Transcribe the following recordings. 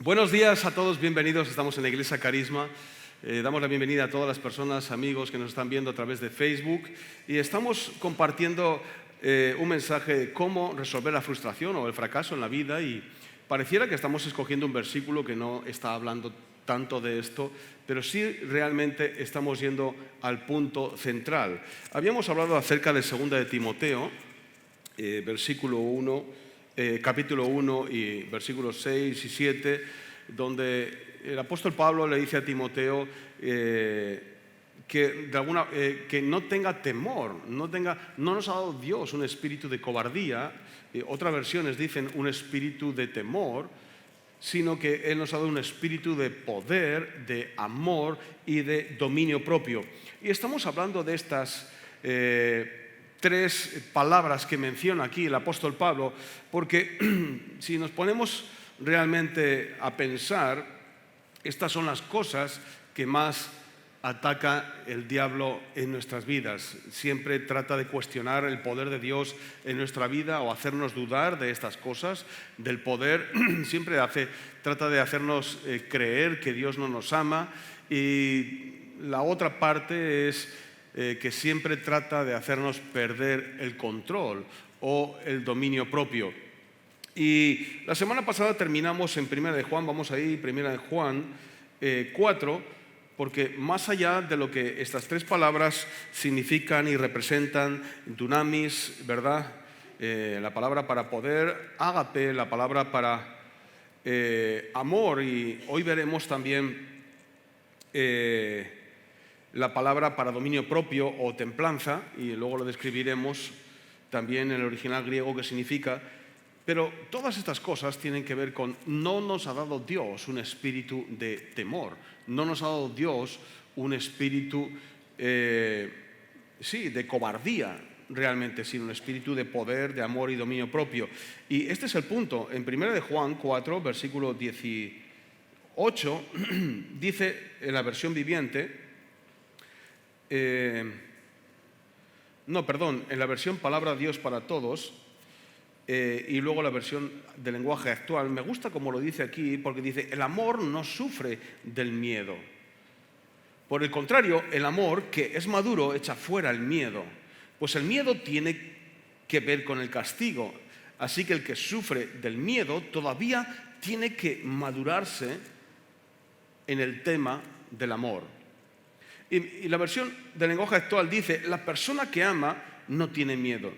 Buenos días a todos, bienvenidos. Estamos en la Iglesia Carisma. Damos la bienvenida a todas las personas, amigos que nos están viendo a través de Facebook y estamos compartiendo un mensaje de cómo resolver la frustración o el fracaso en la vida, y pareciera que estamos escogiendo un versículo que no está hablando tanto de esto, pero sí realmente estamos yendo al punto central. Habíamos hablado acerca de 2 de Timoteo, capítulo 1 y versículos 6 y 7, donde el apóstol Pablo le dice a Timoteo que no tenga temor, no nos ha dado Dios un espíritu de cobardía, otras versiones dicen un espíritu de temor, sino que Él nos ha dado un espíritu de poder, de amor y de dominio propio. Y estamos hablando de estas tres palabras que menciona aquí el apóstol Pablo, porque si nos ponemos realmente a pensar, estas son las cosas que más ataca el diablo en nuestras vidas. Siempre trata de cuestionar el poder de Dios en nuestra vida o hacernos dudar de estas cosas, del poder. Siempre trata de hacernos creer que Dios no nos ama, y la otra parte es que siempre trata de hacernos perder el control o el dominio propio. Y la semana pasada terminamos en 1 de Juan, vamos ahí, 1 de Juan 4, porque más allá de lo que estas tres palabras significan y representan, dunamis, ¿verdad? La palabra para poder, ágape, la palabra para amor, y hoy veremos también la palabra para dominio propio o templanza, y luego lo describiremos también en el original griego qué significa. Pero todas estas cosas tienen que ver con: no nos ha dado Dios un espíritu de temor, no nos ha dado Dios un espíritu de cobardía realmente, sino un espíritu de poder, de amor y dominio propio. Y este es el punto. En 1 de Juan 4, versículo 18, dice en la versión viviente, en la versión Palabra de Dios para Todos, y luego la versión del lenguaje actual, me gusta como lo dice aquí, porque dice: el amor no sufre del miedo. Por el contrario, el amor, que es maduro, echa fuera el miedo. Pues el miedo tiene que ver con el castigo. Así que el que sufre del miedo todavía tiene que madurarse en el tema del amor. Y la versión del lenguaje actual dice: la persona que ama no tiene miedo.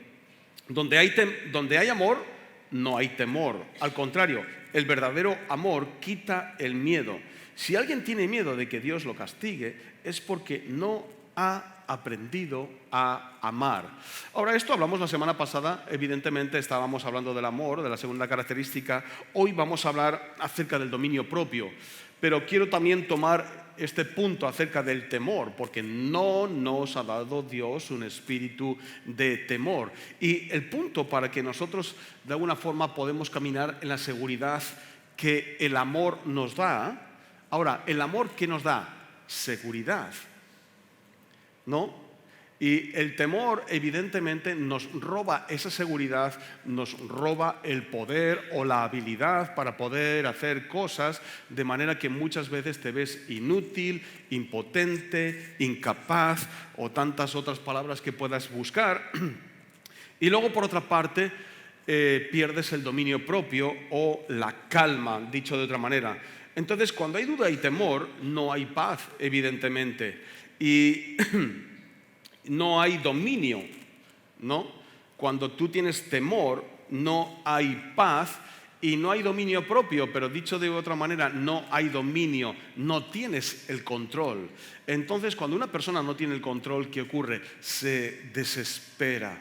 Donde hay amor, no hay temor. Al contrario, el verdadero amor quita el miedo. Si alguien tiene miedo de que Dios lo castigue, es porque no ha aprendido a amar. Ahora, esto hablamos la semana pasada, evidentemente estábamos hablando del amor, de la segunda característica. Hoy vamos a hablar acerca del dominio propio, pero quiero también tomar este punto acerca del temor, porque no nos ha dado Dios un espíritu de temor. Y el punto para que nosotros de alguna forma podemos caminar en la seguridad que el amor nos da. Ahora, ¿el amor qué nos da? Seguridad, ¿no? Y el temor evidentemente nos roba esa seguridad, nos roba el poder o la habilidad para poder hacer cosas, de manera que muchas veces te ves inútil, impotente, incapaz o tantas otras palabras que puedas buscar. Y luego, por otra parte, pierdes el dominio propio o la calma, dicho de otra manera. Entonces, cuando hay duda y temor, no hay paz, evidentemente. Y no hay dominio, ¿no? Cuando tú tienes temor, no hay paz y no hay dominio propio, pero dicho de otra manera, no hay dominio, no tienes el control. Entonces, cuando una persona no tiene el control, ¿qué ocurre? Se desespera.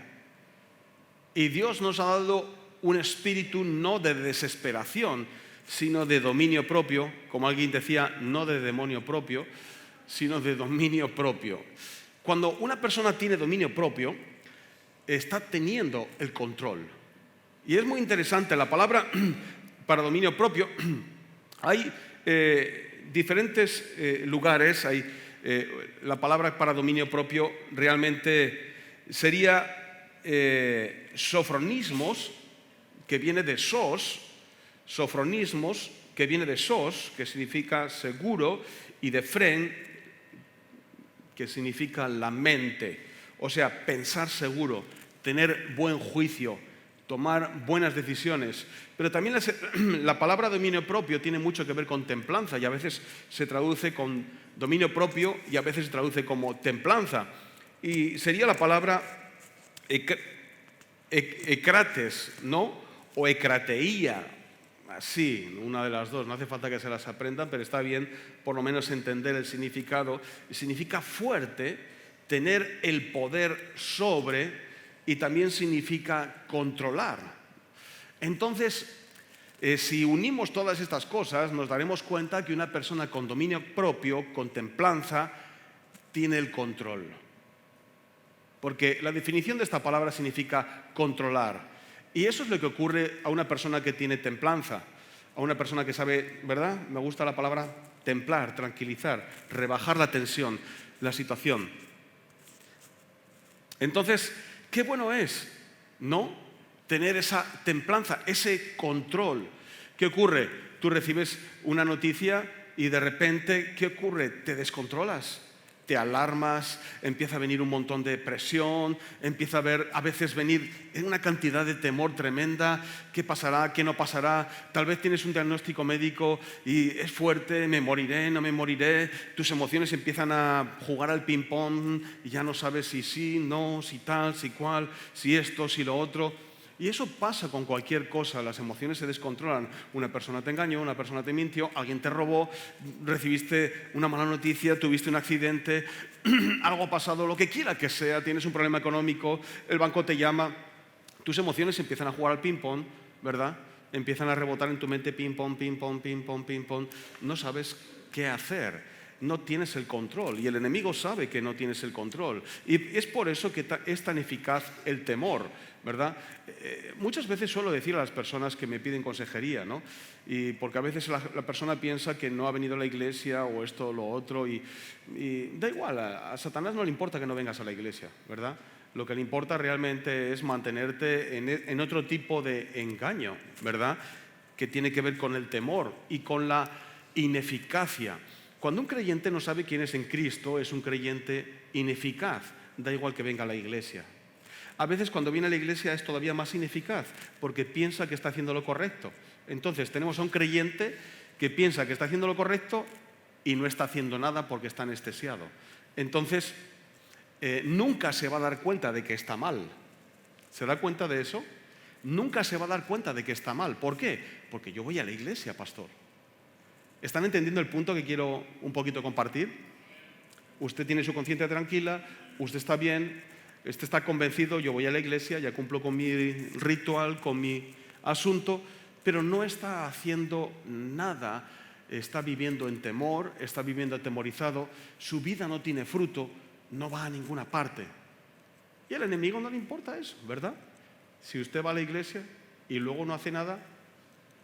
Y Dios nos ha dado un espíritu no de desesperación, sino de dominio propio, como alguien decía, no de demonio propio, sino de dominio propio. Cuando una persona tiene dominio propio, está teniendo el control. Y es muy interesante, la palabra para dominio propio, hay diferentes lugares, la palabra para dominio propio realmente sería sofronismos, que viene de sofronismos, que viene de sos, que significa seguro, y de fren, que significa la mente. O sea, pensar seguro, tener buen juicio, tomar buenas decisiones. Pero también la palabra dominio propio tiene mucho que ver con templanza, y a veces se traduce con dominio propio y a veces se traduce como templanza. Y sería la palabra ecrates, ¿no? O ecrateía. Sí, una de las dos, no hace falta que se las aprendan, pero está bien por lo menos entender el significado. Significa fuerte, tener el poder sobre, y también significa controlar. Entonces, si unimos todas estas cosas, nos daremos cuenta que una persona con dominio propio, con templanza, tiene el control. Porque la definición de esta palabra significa controlar. Y eso es lo que ocurre a una persona que tiene templanza, a una persona que sabe, ¿verdad? Me gusta la palabra templar, tranquilizar, rebajar la tensión, la situación. Entonces, qué bueno es, ¿no? Tener esa templanza, ese control. ¿Qué ocurre? Tú recibes una noticia y de repente, ¿qué ocurre? Te descontrolas. Te alarmas, empieza a venir un montón de presión, empieza a veces venir una cantidad de temor tremenda. ¿Qué pasará? ¿Qué no pasará? Tal vez tienes un diagnóstico médico y es fuerte, me moriré, no me moriré. Tus emociones empiezan a jugar al ping-pong y ya no sabes si sí, no, si tal, si cual, si esto, si lo otro. Y eso pasa con cualquier cosa, las emociones se descontrolan. Una persona te engañó, una persona te mintió, alguien te robó, recibiste una mala noticia, tuviste un accidente, algo ha pasado, lo que quiera que sea, tienes un problema económico, el banco te llama, tus emociones empiezan a jugar al ping-pong, ¿verdad? Empiezan a rebotar en tu mente, ping-pong, ping-pong, ping-pong, ping-pong. No sabes qué hacer. No tienes el control y el enemigo sabe que no tienes el control. Y es por eso que es tan eficaz el temor, ¿verdad? Muchas veces suelo decir a las personas que me piden consejería, ¿no? Y porque a veces la persona piensa que no ha venido a la iglesia o esto o lo otro y da igual, a Satanás no le importa que no vengas a la iglesia, ¿verdad? Lo que le importa realmente es mantenerte en otro tipo de engaño, ¿verdad? Que tiene que ver con el temor y con la ineficacia. Cuando un creyente no sabe quién es en Cristo, es un creyente ineficaz. Da igual que venga a la iglesia. A veces cuando viene a la iglesia es todavía más ineficaz, porque piensa que está haciendo lo correcto. Entonces tenemos a un creyente que piensa que está haciendo lo correcto y no está haciendo nada porque está anestesiado. Entonces, nunca se va a dar cuenta de que está mal. ¿Se da cuenta de eso? Nunca se va a dar cuenta de que está mal. ¿Por qué? Porque yo voy a la iglesia, pastor. ¿Están entendiendo el punto que quiero un poquito compartir? Usted tiene su conciencia tranquila, usted está bien, usted está convencido, yo voy a la iglesia, ya cumplo con mi ritual, con mi asunto, pero no está haciendo nada, está viviendo en temor, está viviendo atemorizado, su vida no tiene fruto, no va a ninguna parte. Y al enemigo no le importa eso, ¿verdad? Si usted va a la iglesia y luego no hace nada,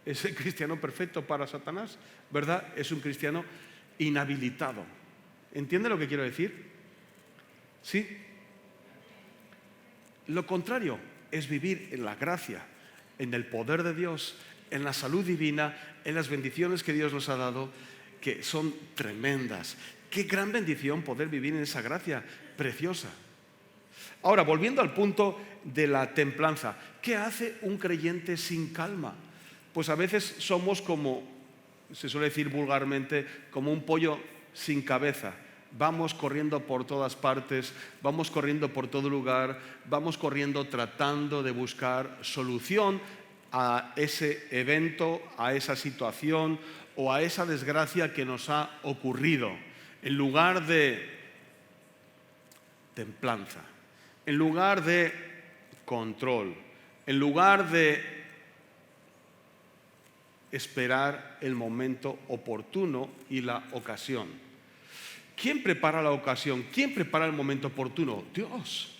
es el cristiano perfecto para Satanás, ¿verdad? Es un cristiano inhabilitado. ¿Entiende lo que quiero decir? ¿Sí? Lo contrario es vivir en la gracia, en el poder de Dios, en la salud divina, en las bendiciones que Dios nos ha dado, que son tremendas. Qué gran bendición poder vivir en esa gracia preciosa. Ahora, volviendo al punto de la templanza, ¿qué hace un creyente sin calma? Pues a veces somos como, se suele decir vulgarmente, como un pollo sin cabeza. Vamos corriendo por todas partes, vamos corriendo por todo lugar, vamos corriendo tratando de buscar solución a ese evento, a esa situación o a esa desgracia que nos ha ocurrido, en lugar de templanza, en lugar de control, en lugar de esperar el momento oportuno y la ocasión. ¿Quién prepara la ocasión? ¿Quién prepara el momento oportuno? Dios.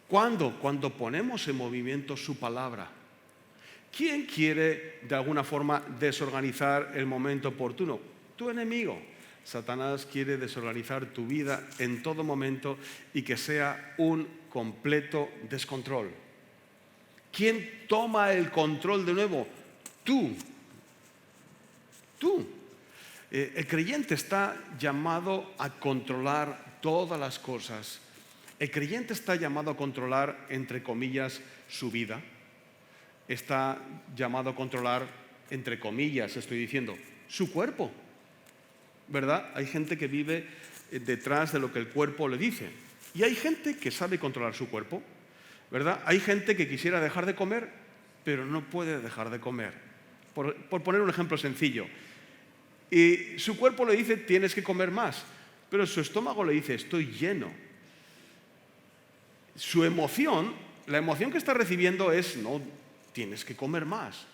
¿Cuándo? Cuando ponemos en movimiento su palabra. ¿Quién quiere de alguna forma desorganizar el momento oportuno? Tu enemigo. Satanás quiere desorganizar tu vida en todo momento y que sea un completo descontrol. ¿Quién toma el control de nuevo? Tú. Tú. El creyente está llamado a controlar todas las cosas. El creyente está llamado a controlar, entre comillas, su vida. Está llamado a controlar, entre comillas, estoy diciendo, su cuerpo. ¿Verdad? Hay gente que vive detrás de lo que el cuerpo le dice. Y hay gente que sabe controlar su cuerpo. ¿Verdad? Hay gente que quisiera dejar de comer, pero no puede dejar de comer. Por poner un ejemplo sencillo. Y su cuerpo le dice, tienes que comer más. Pero su estómago le dice, estoy lleno. Su emoción, la emoción que está recibiendo es, no, tienes que comer más.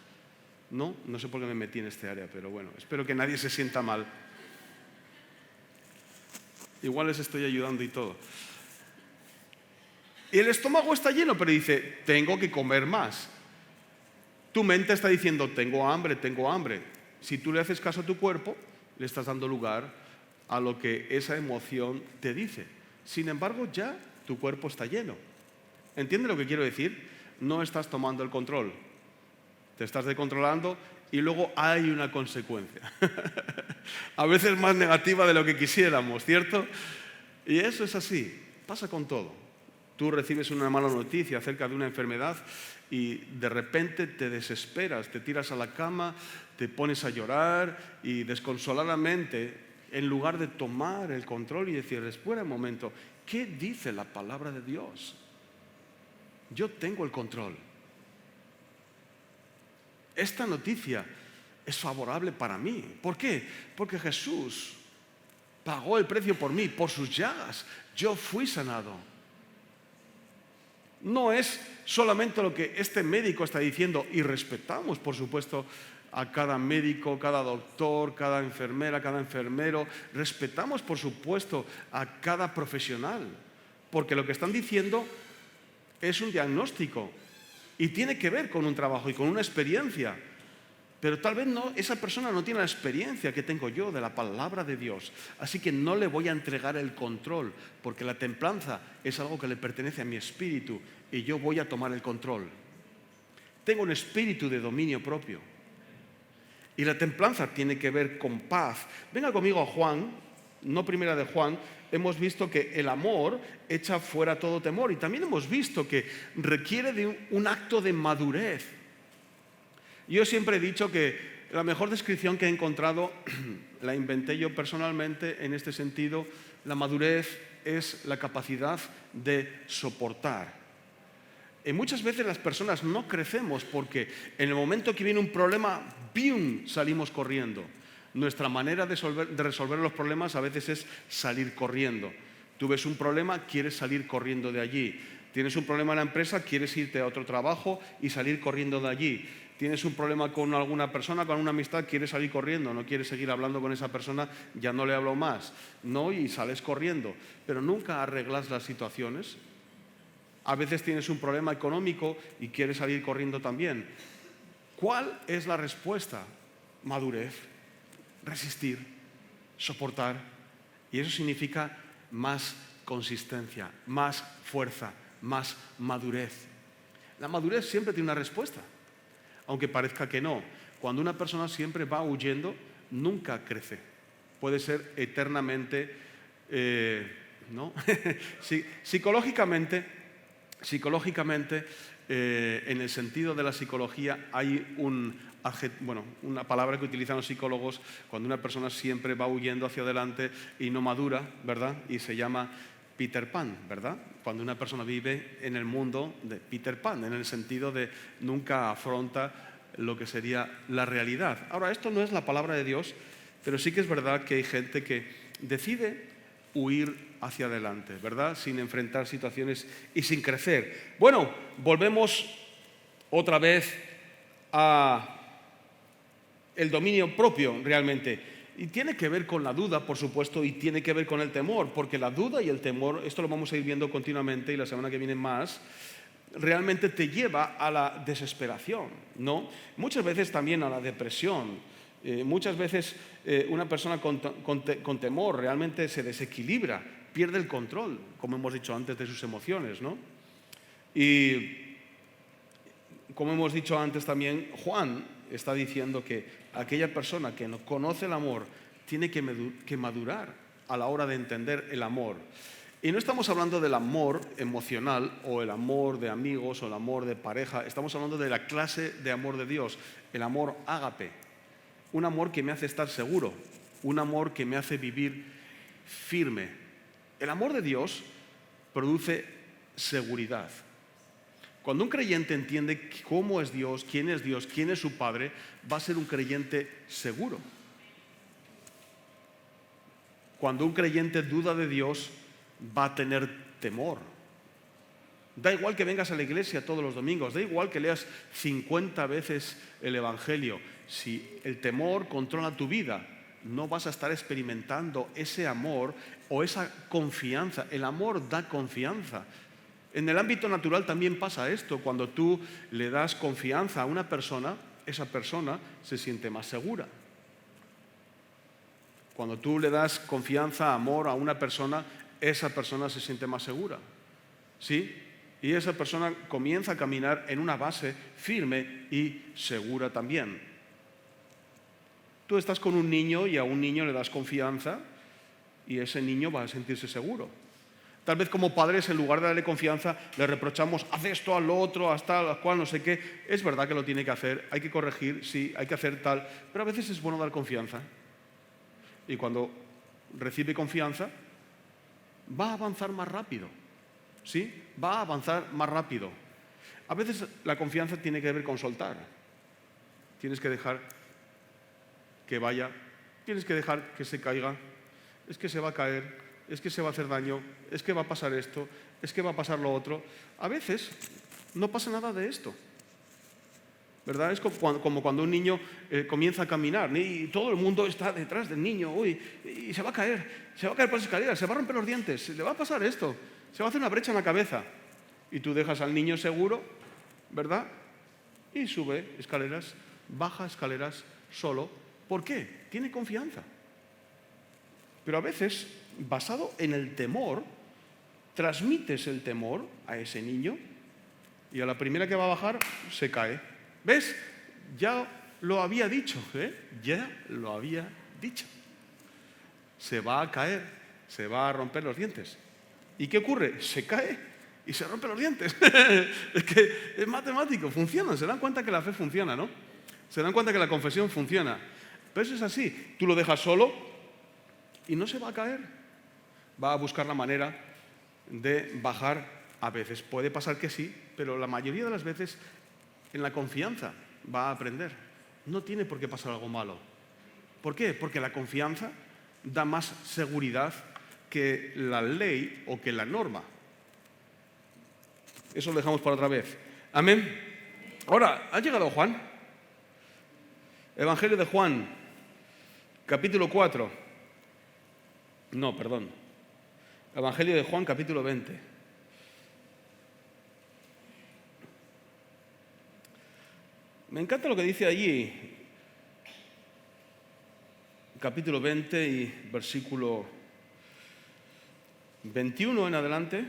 No sé por qué me metí en este área, pero bueno, espero que nadie se sienta mal. Igual les estoy ayudando y todo. Y el estómago está lleno, pero dice, tengo que comer más. Tu mente está diciendo, tengo hambre, tengo hambre. Si tú le haces caso a tu cuerpo, le estás dando lugar a lo que esa emoción te dice. Sin embargo, ya tu cuerpo está lleno. ¿Entiendes lo que quiero decir? No estás tomando el control. Te estás descontrolando y luego hay una consecuencia. A veces más negativa de lo que quisiéramos, ¿cierto? Y eso es así, pasa con todo. Tú recibes una mala noticia acerca de una enfermedad y de repente te desesperas, te tiras a la cama, te pones a llorar y desconsoladamente, en lugar de tomar el control y decir, espera un momento, ¿qué dice la palabra de Dios? Yo tengo el control. Esta noticia es favorable para mí. ¿Por qué? Porque Jesús pagó el precio por mí, por sus llagas. Yo fui sanado. No es solamente lo que este médico está diciendo, y respetamos, por supuesto, a cada médico, cada doctor, cada enfermera, cada enfermero. Respetamos, por supuesto, a cada profesional, porque lo que están diciendo es un diagnóstico y tiene que ver con un trabajo y con una experiencia. Pero tal vez esa persona no tiene la experiencia que tengo yo de la palabra de Dios. Así que no le voy a entregar el control, porque la templanza es algo que le pertenece a mi espíritu y yo voy a tomar el control. Tengo un espíritu de dominio propio. Y la templanza tiene que ver con paz. Venga conmigo a Juan, no primera de Juan. Hemos visto que el amor echa fuera todo temor y también hemos visto que requiere de un acto de madurez. Yo siempre he dicho que la mejor descripción que he encontrado, la inventé yo personalmente en este sentido, la madurez es la capacidad de soportar. Y muchas veces las personas no crecemos porque en el momento que viene un problema, ¡bium!, salimos corriendo. Nuestra manera de resolver los problemas a veces es salir corriendo. Tú ves un problema, quieres salir corriendo de allí. Tienes un problema en la empresa, quieres irte a otro trabajo y salir corriendo de allí. Tienes un problema con alguna persona, con una amistad, quieres salir corriendo, no quieres seguir hablando con esa persona, ya no le hablo más. No, y sales corriendo. Pero nunca arreglas las situaciones. A veces tienes un problema económico y quieres salir corriendo también. ¿Cuál es la respuesta? Madurez, resistir, soportar. Y eso significa más consistencia, más fuerza, más madurez. La madurez siempre tiene una respuesta, aunque parezca que no. Cuando una persona siempre va huyendo, nunca crece. Puede ser eternamente, ¿no? Sí, psicológicamente, en el sentido de la psicología, hay una palabra que utilizan los psicólogos cuando una persona siempre va huyendo hacia adelante y no madura, ¿verdad? Y se llama Peter Pan, ¿verdad? Cuando una persona vive en el mundo de Peter Pan, en el sentido de nunca afronta lo que sería la realidad. Ahora, esto no es la palabra de Dios, pero sí que es verdad que hay gente que decide huir hacia adelante, ¿verdad? Sin enfrentar situaciones y sin crecer. Bueno, volvemos otra vez a el dominio propio realmente. Y tiene que ver con la duda, por supuesto, y tiene que ver con el temor, porque la duda y el temor, esto lo vamos a ir viendo continuamente y la semana que viene más, realmente te lleva a la desesperación, ¿no? Muchas veces también a la depresión. Muchas veces una persona con temor realmente se desequilibra, pierde el control, como hemos dicho antes, de sus emociones, ¿no? Y como hemos dicho antes también, Juan está diciendo que aquella persona que no conoce el amor tiene que madurar a la hora de entender el amor. Y no estamos hablando del amor emocional o el amor de amigos o el amor de pareja, estamos hablando de la clase de amor de Dios, el amor ágape, un amor que me hace estar seguro, un amor que me hace vivir firme. El amor de Dios produce seguridad. Cuando un creyente entiende cómo es Dios, quién es su Padre, va a ser un creyente seguro. Cuando un creyente duda de Dios, va a tener temor. Da igual que vengas a la iglesia todos los domingos, da igual que leas 50 veces el Evangelio. Si el temor controla tu vida, no vas a estar experimentando ese amor o esa confianza. El amor da confianza. En el ámbito natural también pasa esto. Cuando tú le das confianza a una persona, esa persona se siente más segura. Cuando tú le das confianza, amor a una persona, esa persona se siente más segura. ¿Sí? Y esa persona comienza a caminar en una base firme y segura también. Tú estás con un niño y a un niño le das confianza y ese niño va a sentirse seguro. Tal vez como padres, en lugar de darle confianza, le reprochamos, haz esto, haz lo otro, haz tal, haz cual, no sé qué. Es verdad que lo tiene que hacer, hay que corregir, sí, hay que hacer tal, pero a veces es bueno dar confianza. Y cuando recibe confianza, va a avanzar más rápido, ¿sí? Va a avanzar más rápido. A veces la confianza tiene que ver con soltar. Tienes que dejar que vaya, tienes que dejar que se caiga. Es que se va a caer, es que se va a hacer daño, es que va a pasar esto, es que va a pasar lo otro. A veces no pasa nada de esto, ¿verdad? Es como cuando un niño comienza a caminar y todo el mundo está detrás del niño, y se va a caer por las escaleras, se va a romper los dientes, le va a pasar esto, se va a hacer una brecha en la cabeza. Y tú dejas al niño seguro, ¿verdad? Y sube escaleras, baja escaleras solo. ¿Por qué? Tiene confianza. Pero a veces, basado en el temor, transmites el temor a ese niño y a la primera que va a bajar se cae. ¿Ves? Ya lo había dicho, Ya lo había dicho. Se va a caer, se va a romper los dientes. ¿Y qué ocurre? Se cae y se rompe los dientes. Es que es matemático, funciona. Se dan cuenta que la fe funciona, ¿no? Se dan cuenta que la confesión funciona. Pero eso es así. Tú lo dejas solo y no se va a caer. Va a buscar la manera de bajar. A veces puede pasar que sí, pero la mayoría de las veces en la confianza va a aprender. No tiene por qué pasar algo malo. ¿Por qué? Porque la confianza da más seguridad que la ley o que la norma. Eso lo dejamos para otra vez. Amén. Ahora, ha llegado Juan. Evangelio de Juan, capítulo 4. No, perdón. Evangelio de Juan, capítulo 20. Me encanta lo que dice allí, capítulo 20 y versículo 21 en adelante.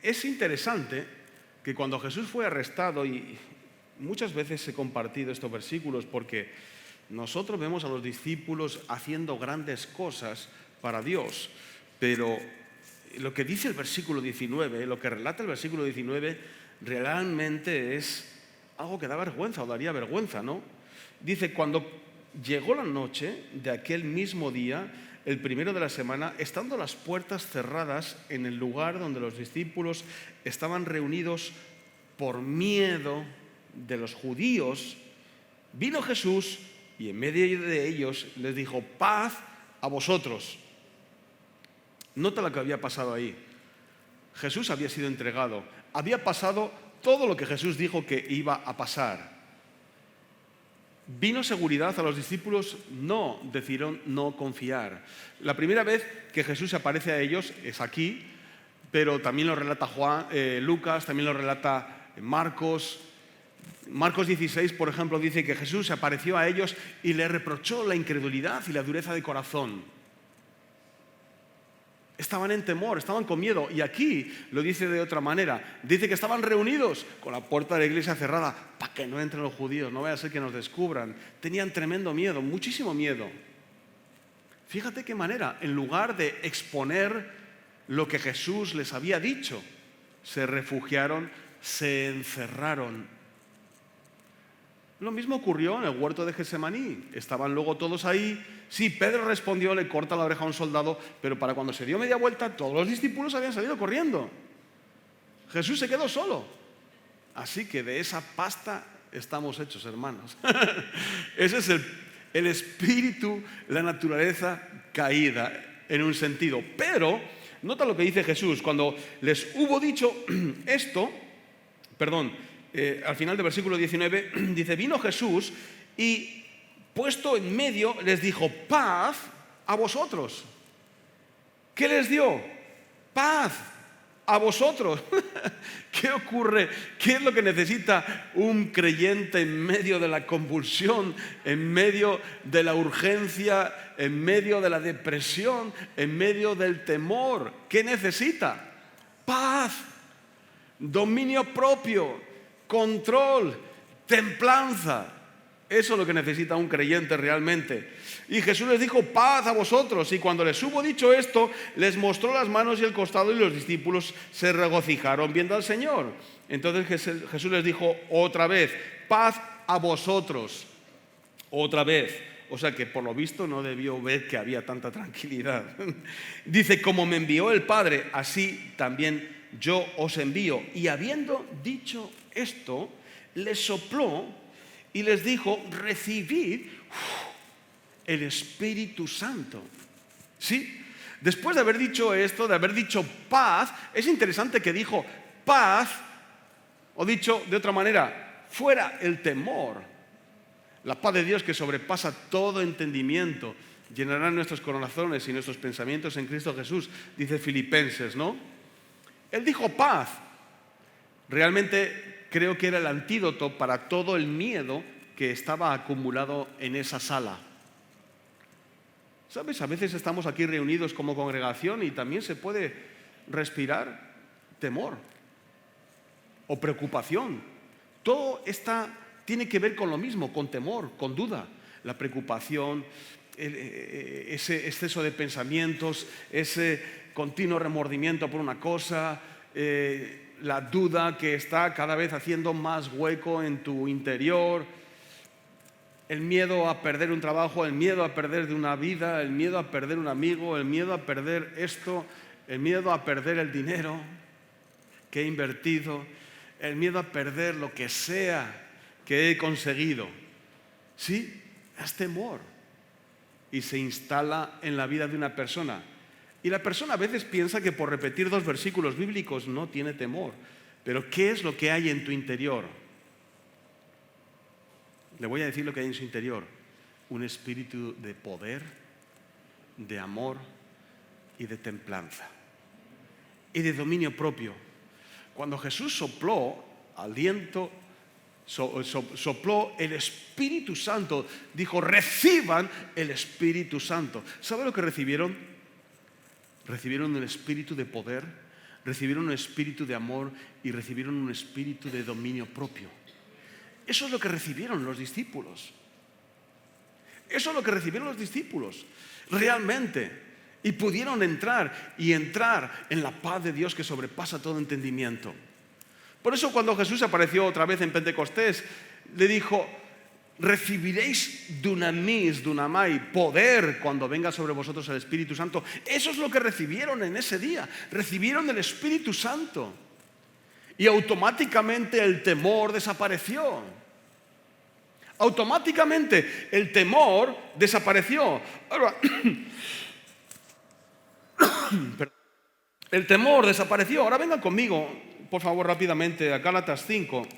Es interesante que cuando Jesús fue arrestado, y muchas veces he compartido estos versículos porque nosotros vemos a los discípulos haciendo grandes cosas para Dios, pero lo que dice el versículo 19, lo que relata el versículo 19, realmente es algo que da vergüenza o daría vergüenza, ¿no? Dice, cuando llegó la noche de aquel mismo día, el primero de la semana, estando las puertas cerradas en el lugar donde los discípulos estaban reunidos por miedo de los judíos, vino Jesús y en medio de ellos les dijo, paz a vosotros. Nota lo que había pasado ahí. Jesús había sido entregado. Había pasado todo lo que Jesús dijo que iba a pasar. Vino seguridad a los discípulos, no decidieron no confiar. La primera vez que Jesús se aparece a ellos es aquí, pero también lo relata Lucas, también lo relata Marcos. Marcos 16, por ejemplo, dice que Jesús se apareció a ellos y le reprochó la incredulidad y la dureza de corazón. estaban en temor, estaban con miedo. Y aquí lo dice de otra manera. Dice que estaban reunidos con la puerta de la iglesia cerrada para que no entren los judíos, no vaya a ser que nos descubran. Tenían tremendo miedo, muchísimo miedo. Fíjate qué manera, en lugar de exponer lo que Jesús les había dicho, se refugiaron, se encerraron. Lo mismo ocurrió en el huerto de Getsemaní. Estaban luego todos ahí. Sí, Pedro respondió, le corta la oreja a un soldado, pero para cuando se dio media vuelta, todos los discípulos habían salido corriendo. Jesús se quedó solo. Así que de esa pasta estamos hechos, hermanos. Ese es el espíritu, la naturaleza caída, en un sentido. Pero, nota lo que dice Jesús. Cuando les hubo dicho esto, al final del versículo 19, dice, vino Jesús y puesto en medio les dijo, paz a vosotros. ¿Qué les dio? Paz a vosotros. ¿Qué ocurre? ¿Qué es lo que necesita un creyente en medio de la convulsión, en medio de la urgencia, en medio de la depresión, en medio del temor? ¿Qué necesita? Paz, dominio propio, control, templanza. Eso es lo que necesita un creyente realmente. Y Jesús les dijo, paz a vosotros. Y cuando les hubo dicho esto, les mostró las manos y el costado, y los discípulos se regocijaron viendo al Señor. Entonces Jesús les dijo otra vez, paz a vosotros. Otra vez. O sea que por lo visto no debió ver que había tanta tranquilidad. Dice, como me envió el Padre, así también yo os envío. Y habiendo dicho esto, les sopló y les dijo, recibid el Espíritu Santo. ¿Sí? Después de haber dicho esto, de haber dicho paz, es interesante que dijo paz, o dicho de otra manera, fuera el temor. La paz de Dios que sobrepasa todo entendimiento, llenará nuestros corazones y nuestros pensamientos en Cristo Jesús, dice Filipenses, ¿no? Él dijo paz. Realmente creo que era el antídoto para todo el miedo que estaba acumulado en esa sala. ¿Sabes? A veces estamos aquí reunidos como congregación y también se puede respirar temor o preocupación. Todo tiene que ver con lo mismo, con temor, con duda. La preocupación, ese exceso de pensamientos, ese continuo remordimiento por una cosa, la duda que está cada vez haciendo más hueco en tu interior, el miedo a perder un trabajo, el miedo a perder de una vida, el miedo a perder un amigo, el miedo a perder esto, el miedo a perder el dinero que he invertido, el miedo a perder lo que sea que he conseguido. Sí, es temor y se instala en la vida de una persona. Y la persona a veces piensa que por repetir 2 versículos bíblicos no tiene temor. Pero ¿qué es lo que hay en tu interior? Le voy a decir lo que hay en su interior. Un espíritu de poder, de amor y de templanza. Y de dominio propio. Cuando Jesús sopló aliento, sopló el Espíritu Santo, dijo, reciban el Espíritu Santo. ¿Sabe lo que recibieron? Recibieron el espíritu de poder, recibieron un espíritu de amor y recibieron un espíritu de dominio propio. Eso es lo que recibieron los discípulos. Eso es lo que recibieron los discípulos, realmente. Y pudieron entrar en la paz de Dios que sobrepasa todo entendimiento. Por eso cuando Jesús apareció otra vez en Pentecostés, le dijo, recibiréis dunamis, dunamai, poder cuando venga sobre vosotros el Espíritu Santo. Eso es lo que recibieron en ese día. Recibieron el Espíritu Santo. Y automáticamente el temor desapareció. Automáticamente el temor desapareció. Ahora, el temor desapareció. Ahora vengan conmigo, por favor, rápidamente a Gálatas 5.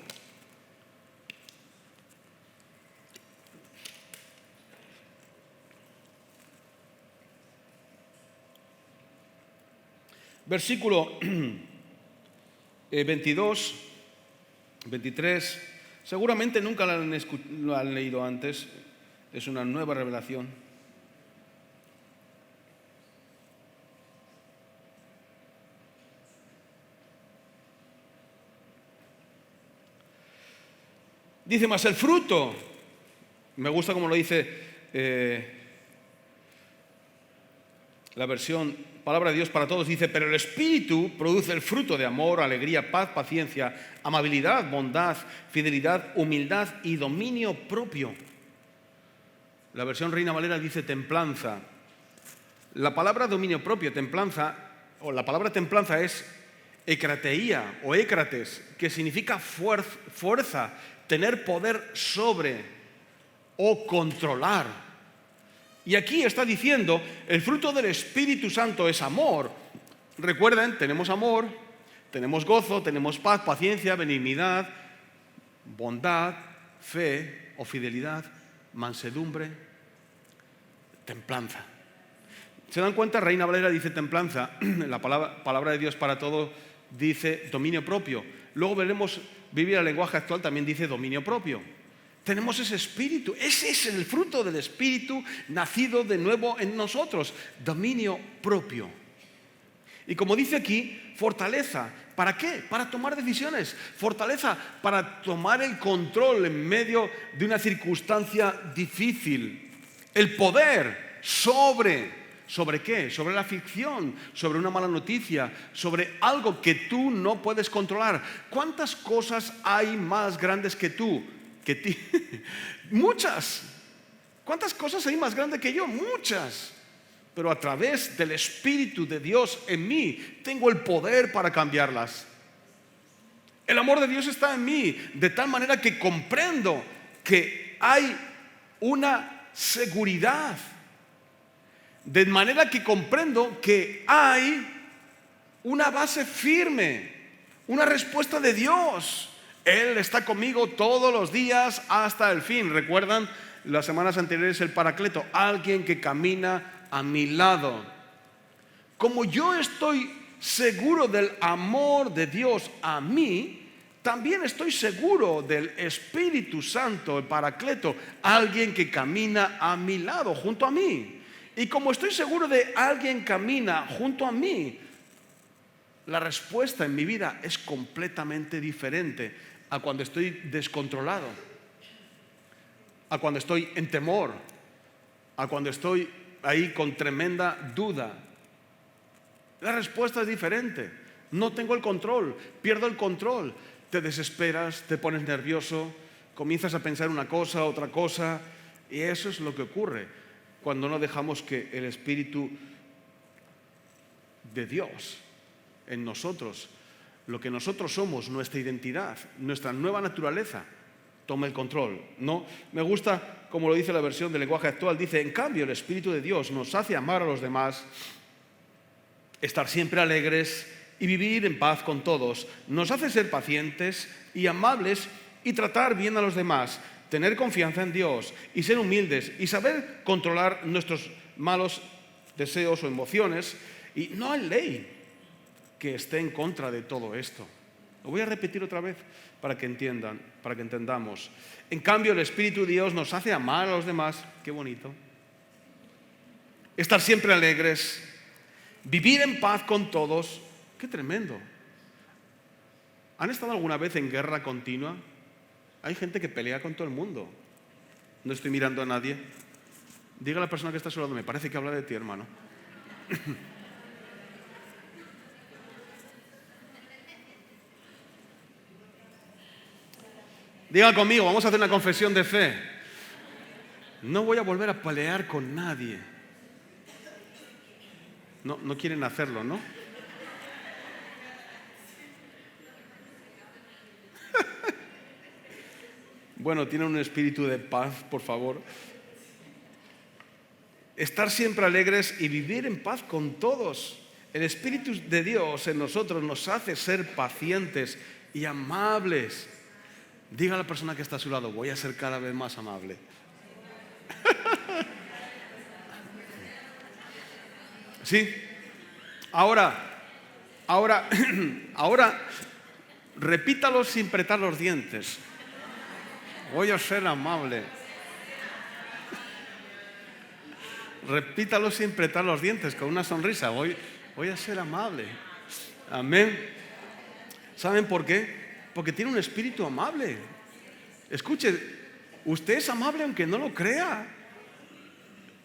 Versículo 22, 23, seguramente nunca lo han leído antes, es una nueva revelación. Dice más el fruto. Me gusta como lo dice la versión Palabra de Dios para Todos. Dice, pero el Espíritu produce el fruto de amor, alegría, paz, paciencia, amabilidad, bondad, fidelidad, humildad y dominio propio. La versión Reina Valera dice templanza. La palabra dominio propio, templanza, o la palabra templanza es ekrateía o écrates, que significa fuerza, tener poder sobre o controlar. Y aquí está diciendo, el fruto del Espíritu Santo es amor. Recuerden, tenemos amor, tenemos gozo, tenemos paz, paciencia, benignidad, bondad, fe o fidelidad, mansedumbre, templanza. ¿Se dan cuenta? Reina Valera dice templanza, la palabra de Dios para todo dice dominio propio. Luego veremos, Biblia, el lenguaje actual también dice dominio propio. Tenemos ese espíritu, ese es el fruto del espíritu nacido de nuevo en nosotros, dominio propio. Y como dice aquí, fortaleza. ¿Para qué? Para tomar decisiones. Fortaleza para tomar el control en medio de una circunstancia difícil. El poder ¿sobre qué? Sobre la aflicción, sobre una mala noticia, sobre algo que tú no puedes controlar. ¿Cuántas cosas hay más grandes que tú? Muchas. ¿Cuántas cosas hay más grandes que yo? Muchas. Pero a través del Espíritu de Dios en mí tengo el poder para cambiarlas. El amor de Dios está en mí, de tal manera que comprendo que hay una seguridad. De manera que comprendo que hay una base firme, una respuesta de Dios. Él está conmigo todos los días hasta el fin. ¿Recuerdan las semanas anteriores el Paracleto? Alguien que camina a mi lado. Como yo estoy seguro del amor de Dios a mí, también estoy seguro del Espíritu Santo, el Paracleto, alguien que camina a mi lado, junto a mí. Y como estoy seguro de alguien camina junto a mí, la respuesta en mi vida es completamente diferente a cuando estoy descontrolado, a cuando estoy en temor, a cuando estoy ahí con tremenda duda. La respuesta es diferente. No tengo el control, pierdo el control. Te desesperas, te pones nervioso, comienzas a pensar una cosa, otra cosa, y eso es lo que ocurre cuando no dejamos que el Espíritu de Dios en nosotros, lo que nosotros somos, nuestra identidad, nuestra nueva naturaleza, tome el control. No, me gusta como lo dice la versión del lenguaje actual, dice, en cambio el Espíritu de Dios nos hace amar a los demás, estar siempre alegres y vivir en paz con todos, nos hace ser pacientes y amables y tratar bien a los demás, tener confianza en Dios y ser humildes y saber controlar nuestros malos deseos o emociones. Y no hay ley que esté en contra de todo esto. Lo voy a repetir otra vez para que entiendan, para que entendamos. En cambio, el Espíritu de Dios nos hace amar a los demás. Qué bonito. Estar siempre alegres, vivir en paz con todos. Qué tremendo. ¿Han estado alguna vez en guerra continua? Hay gente que pelea con todo el mundo. No estoy mirando a nadie. Diga a la persona que está a su lado, me parece que habla de ti, hermano. Diga conmigo, vamos a hacer una confesión de fe. No voy a volver a pelear con nadie. No quieren hacerlo, ¿no? Bueno, tienen un espíritu de paz, por favor. Estar siempre alegres y vivir en paz con todos. El Espíritu de Dios en nosotros nos hace ser pacientes y amables. Diga a la persona que está a su lado, voy a ser cada vez más amable. ¿Sí? Ahora, repítalo sin apretar los dientes. Voy a ser amable. Repítalo sin apretar los dientes, con una sonrisa. Voy a ser amable. Amén. ¿Saben por qué? Porque tiene un espíritu amable. Escuche, usted es amable aunque no lo crea.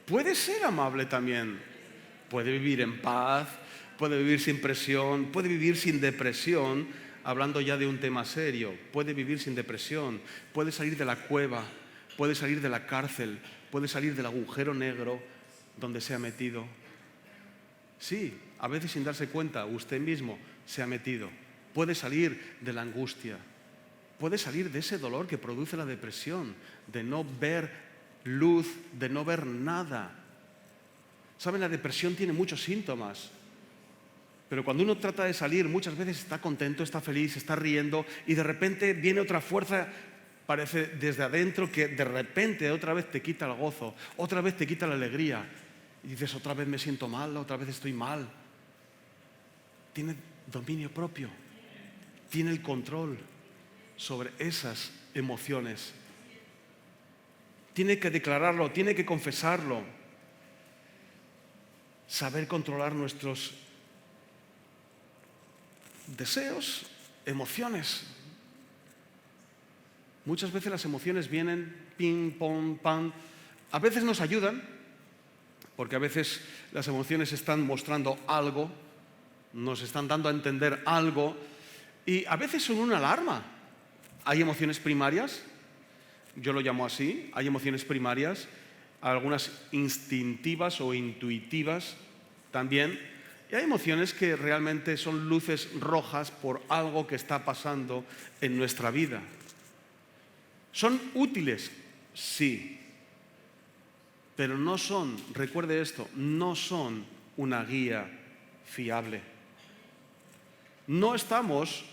Puede ser amable también. Puede vivir en paz, puede vivir sin presión, puede vivir sin depresión, hablando ya de un tema serio. Puede vivir sin depresión, puede salir de la cueva, puede salir de la cárcel, puede salir del agujero negro donde se ha metido. Sí, a veces sin darse cuenta, usted mismo se ha metido. Puede salir de la angustia, puede salir de ese dolor que produce la depresión, de no ver luz, de no ver nada. ¿Saben? La depresión tiene muchos síntomas, pero cuando uno trata de salir, muchas veces está contento, está feliz, está riendo, y de repente viene otra fuerza, parece desde adentro, que de repente otra vez te quita el gozo, otra vez te quita la alegría, y dices, otra vez me siento mal, otra vez estoy mal. Tiene dominio propio, tiene el control sobre esas emociones. Tiene que declararlo, tiene que confesarlo. Saber controlar nuestros deseos, emociones. Muchas veces las emociones vienen ping, pong, pam. A veces nos ayudan, porque a veces las emociones están mostrando algo, nos están dando a entender algo, y a veces son una alarma. Hay emociones primarias, yo lo llamo así, hay emociones primarias, algunas instintivas o intuitivas también, y hay emociones que realmente son luces rojas por algo que está pasando en nuestra vida. ¿Son útiles? Sí, pero no son, recuerde esto, no son una guía fiable. No estamos,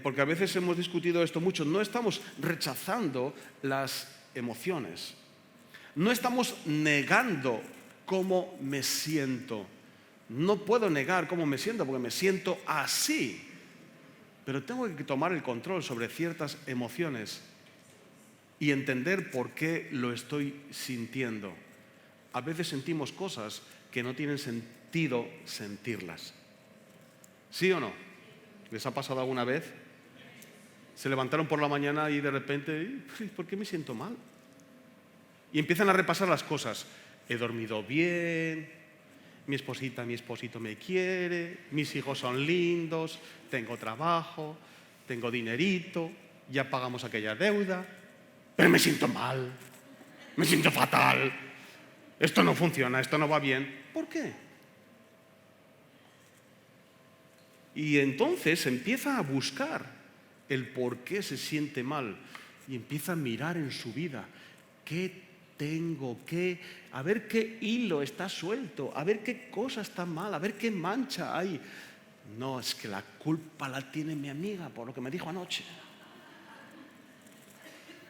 porque a veces hemos discutido esto mucho, no estamos rechazando las emociones. No estamos negando cómo me siento. No puedo negar cómo me siento porque me siento así. Pero tengo que tomar el control sobre ciertas emociones y entender por qué lo estoy sintiendo. A veces sentimos cosas que no tienen sentido sentirlas. ¿Sí o no? ¿Les ha pasado alguna vez? Se levantaron por la mañana y de repente, ¿por qué me siento mal? Y empiezan a repasar las cosas. He dormido bien, mi esposita, mi esposito me quiere, mis hijos son lindos, tengo trabajo, tengo dinerito, ya pagamos aquella deuda, pero me siento mal, me siento fatal, esto no funciona, esto no va bien. ¿Por qué? Y entonces empieza a buscar el por qué se siente mal y empieza a mirar en su vida qué tengo, a ver qué hilo está suelto, a ver qué cosa está mal, a ver qué mancha hay. No, es que la culpa la tiene mi amiga por lo que me dijo anoche.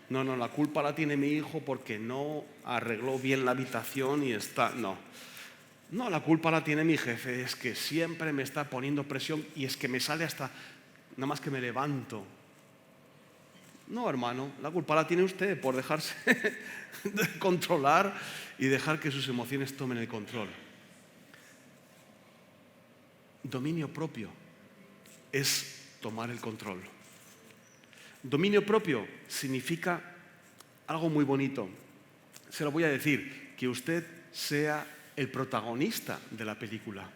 No, la culpa la tiene mi hijo porque no arregló bien la habitación y está... No, la culpa la tiene mi jefe, es que siempre me está poniendo presión y es que me sale hasta nada más que me levanto. No, hermano, la culpa la tiene usted por dejarse de controlar y dejar que sus emociones tomen el control. Dominio propio es tomar el control. Dominio propio significa algo muy bonito. Se lo voy a decir, que usted sea el protagonista de la película.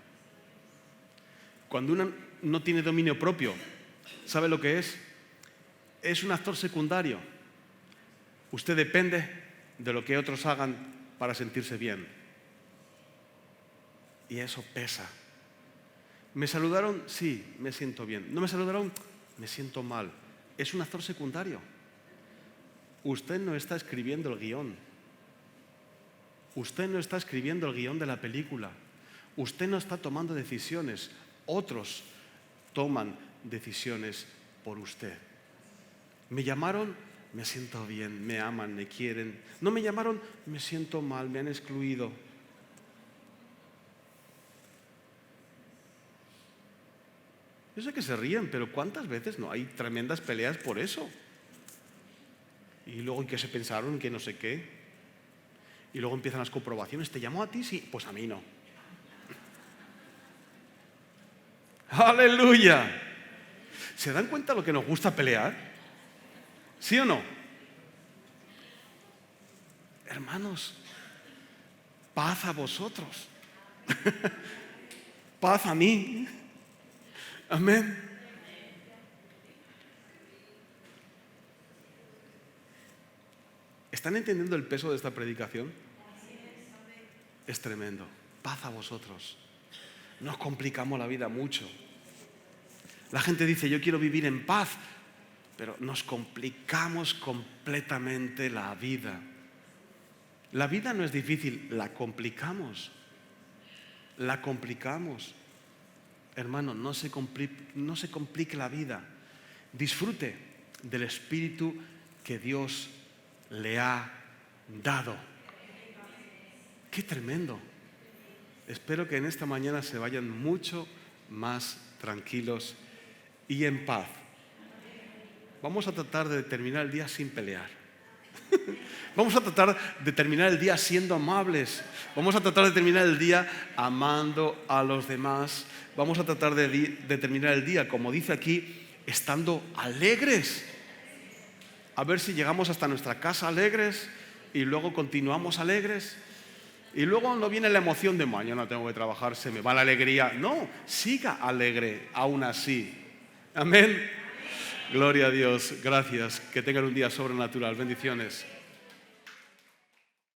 Cuando uno no tiene dominio propio, ¿sabe lo que es? Es un actor secundario. Usted depende de lo que otros hagan para sentirse bien. Y eso pesa. ¿Me saludaron? Sí, me siento bien. ¿No me saludaron? Me siento mal. Es un actor secundario. Usted no está escribiendo el guión. Usted no está escribiendo el guión de la película. Usted no está tomando decisiones. Otros toman decisiones por usted. ¿Me llamaron? Me siento bien, me aman, me quieren. ¿No me llamaron? Me siento mal, me han excluido. Yo sé que se ríen, pero ¿cuántas veces no hay tremendas peleas por eso? Y luego, ¿y qué se pensaron? Que no sé qué. Y luego empiezan las comprobaciones. ¿Te llamó a ti? Sí, pues a mí no. ¡Aleluya! ¿Se dan cuenta lo que nos gusta pelear? ¿Sí o no? Hermanos, paz a vosotros. Paz a mí. Amén. ¿Están entendiendo el peso de esta predicación? Es tremendo. Paz a vosotros. Nos complicamos la vida mucho. La gente dice, yo quiero vivir en paz, pero nos complicamos completamente la vida. La vida no es difícil, la complicamos. La complicamos. Hermano, no se complique la vida. Disfrute del espíritu que Dios le ha dado. ¡Qué tremendo! Espero que en esta mañana se vayan mucho más tranquilos y en paz. Vamos a tratar de terminar el día sin pelear. Vamos a tratar de terminar el día siendo amables. Vamos a tratar de terminar el día amando a los demás. Vamos a tratar de terminar el día, como dice aquí, estando alegres. A ver si llegamos hasta nuestra casa alegres y luego continuamos alegres. Y luego no viene la emoción de mañana tengo que trabajar, se me va la alegría. No, siga alegre aún así. Amén. Gloria a Dios. Gracias. Que tengan un día sobrenatural. Bendiciones.